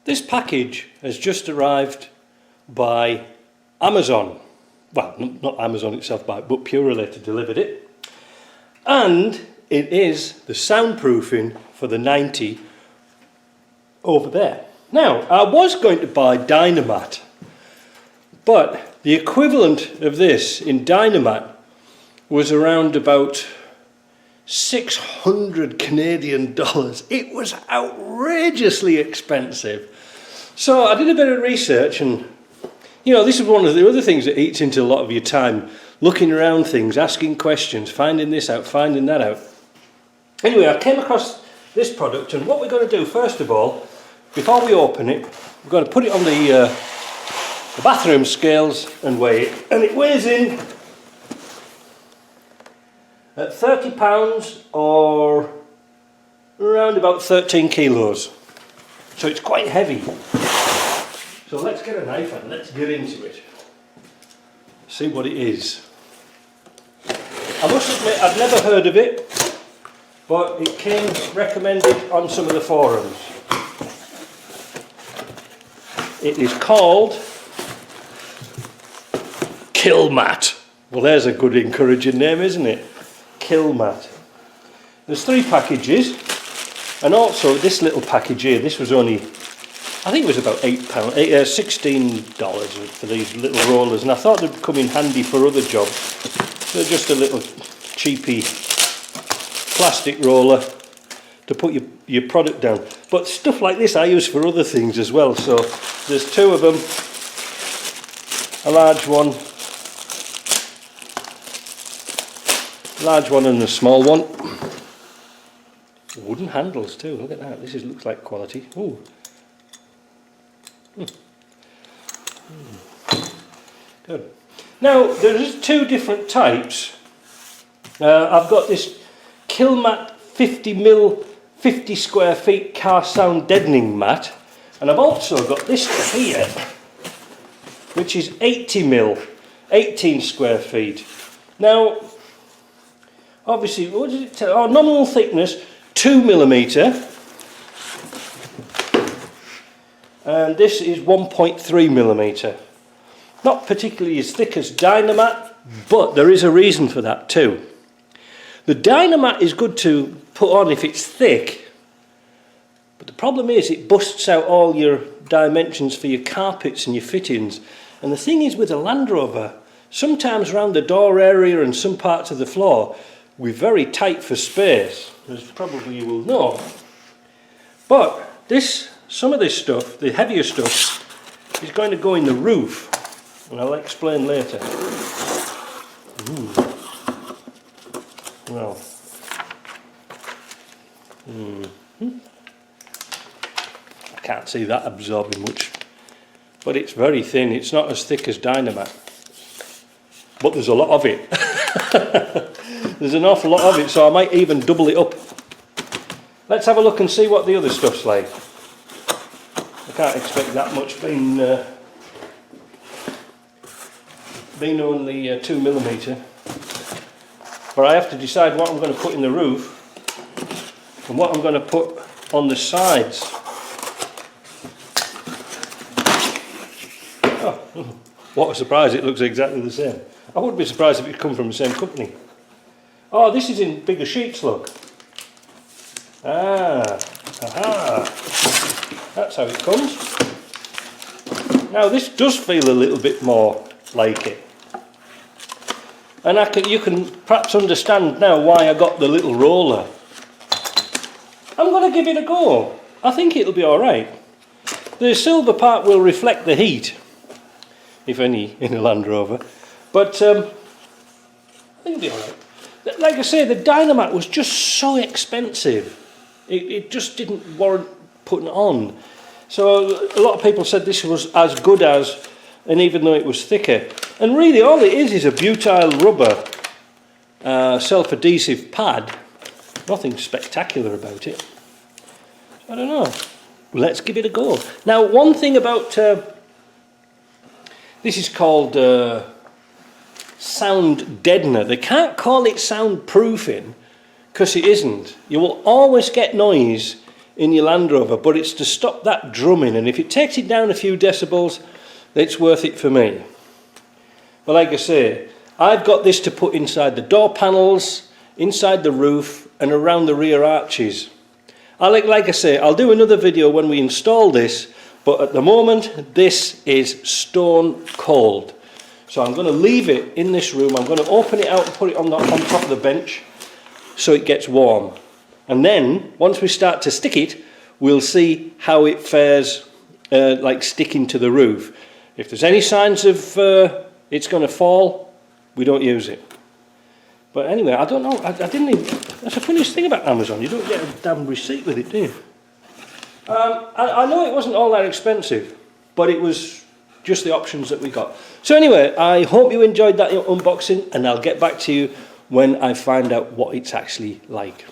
This package has just arrived by Amazon. Well, not Amazon itself, but Purelator delivered it. And it is the soundproofing for the 90 over there. Now, I was going to buy Dynamat, but the equivalent of this in Dynamat was around about 600 Canadian dollars. It was outrageously expensive. So I did a bit of research, and you know, this is one of the other things that eats into a lot of your time, looking around things, asking questions, finding this out, finding that out. Anyway, I came across this product, and what we're going to do first of all, before we open it, we're going to put it on the bathroom scales and weigh it, and it weighs in at 30 pounds or around about 13 kilos. So it's quite heavy. So let's get a knife and let's get into it. See what it is. I must admit I've never heard of it, but it came recommended on some of the forums. It is called Kilmat. Well, there's a good encouraging name, isn't it? Kilmat. There's 3 packages, and also this little package here, this was only, I think it was about $16 for these little rollers, and I thought they'd come in handy for other jobs. They're just a little cheapy plastic roller to put your product down. But stuff like this I use for other things as well, so there's 2 of them, a large one and a small one. Wooden handles too, look at that, this looks like quality. Ooh. Good. Now there's 2 different types. I've got this Kilmat 50 square feet car sound deadening mat, and I've also got this here, which is 18 square feet. Now, obviously, what does it tell? Oh, nominal thickness 2mm, and this is 1.3mm. Not particularly as thick as Dynamat, but there is a reason for that too. The Dynamat is good to put on if it's thick, but the problem is it busts out all your dimensions for your carpets and your fittings. And the thing is with a Land Rover, sometimes around the door area and some parts of the floor, we're very tight for space, as probably you will know. But some of this stuff, the heavier stuff, is going to go in the roof, and I'll explain later. Well, I can't see that absorbing much, but it's very thin. It's not as thick as Dynamat, but there's a lot of it. There's an awful lot of it, so I might even double it up. Let's have a look and see what the other stuff's like. I can't expect that much being only 2mm. But I have to decide what I'm going to put in the roof and what I'm going to put on the sides. Oh, what a surprise, it looks exactly the same. I wouldn't be surprised if it come from the same company. Oh, this is in bigger sheets, look. Aha, that's how it comes. Now this does feel a little bit more like it. And you can perhaps understand now why I got the little roller. I'm going to give it a go. I think it'll be alright. The silver part will reflect the heat, if any, in a Land Rover. But I think it'll be alright. Like I say, the Dynamat was just so expensive. It just didn't warrant putting on. So a lot of people said this was as good as, and even though it was thicker. And really all it is a butyl rubber self-adhesive pad. Nothing spectacular about it. I don't know. Let's give it a go. Now one thing about this is called sound deadener. They can't call it soundproofing because it isn't. You will always get noise in your Land Rover, but it's to stop that drumming, and if it takes it down a few decibels, it's worth it for me. But like I say, I've got this to put inside the door panels, inside the roof, and around the rear arches. Like I say, I'll do another video when we install this, but at the moment this is stone cold. So I'm going to leave it in this room. I'm going to open it out and put it on top of the bench so it gets warm. And then once we start to stick it, we'll see how it fares like sticking to the roof. If there's any signs of it's going to fall, we don't use it. But anyway, I don't know. I didn't even... That's the funniest thing about Amazon. You don't get a damn receipt with it, do you? I know it wasn't all that expensive, but it was just the options that we got. So anyway, I hope you enjoyed that unboxing, and I'll get back to you when I find out what it's actually like.